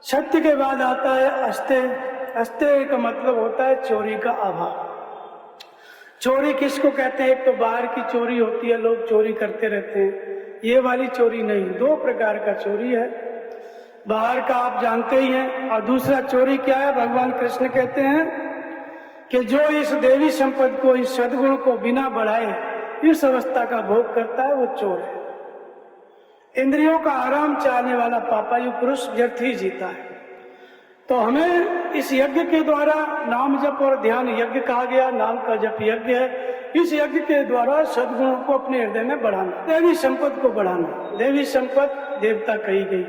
सत्य के बाद आता है अस्ते। अस्ते का मतलब होता है चोरी का अभाव। चोरी किसको कहते हैं? एक तो बाहर की चोरी होती है, लोग चोरी करते रहते हैं, ये वाली चोरी नहीं। दो प्रकार का चोरी है, बाहर का आप जानते ही हैं, और दूसरा चोरी क्या है? भगवान कृष्ण कहते हैं कि जो इस देवी संपत्ति को, इस सद्गुण को बिना बढ़ाए इस अवस्था का भोग करता है, वो चोर है। इंद्रियों का आराम चाहने वाला पापायु पुरुष व्यर्थ ही जीता है। तो हमें इस यज्ञ के द्वारा, नाम जप और ध्यान यज्ञ कहा गया, नाम का जप यज्ञ है, इस यज्ञ के द्वारा सद्गुणों को अपने हृदय में बढ़ाना, देवी संपत्ति को बढ़ाना। देवी संपत्ति देवता कही गई,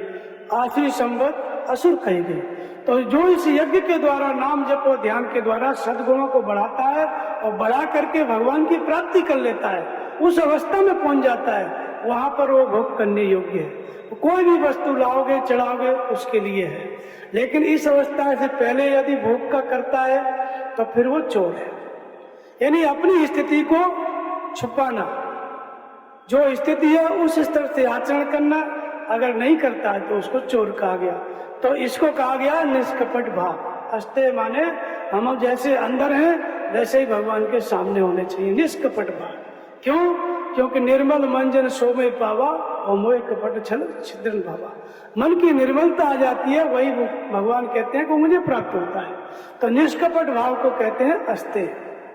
आसुरी संपत्ति असुर कही गई। तो जो इस यज्ञ के द्वारा, नाम जप और ध्यान के द्वारा सद्गुणों को बढ़ाता है और बढ़ा करके भगवान की प्राप्ति कर लेता है, उस अवस्था में पहुंच जाता है, वहां पर वो भोग करने योग्य है। कोई भी वस्तु लाओगे चढ़ाओगे उसके लिए है, लेकिन इस अवस्था से पहले यदि भोग का करता है तो फिर वो चोर है। यानी अपनी स्थिति को छुपाना, जो स्थिति है उस स्तर से आचरण करना, अगर नहीं करता है तो उसको चोर कहा गया। तो इसको कहा गया निष्कपट भाव। अस्ते माने हम जैसे अंदर हैं वैसे ही भगवान के सामने होने चाहिए, निष्कपट भाव। क्यों? क्योंकि निर्मल मन जन सो में पावा और मोह कपट छल छिद्रन भावा। मन की निर्मलता आ जाती है, वही भगवान कहते हैं कि मुझे प्राप्त होता है। तो निष्कपट भाव को कहते हैं अस्ते।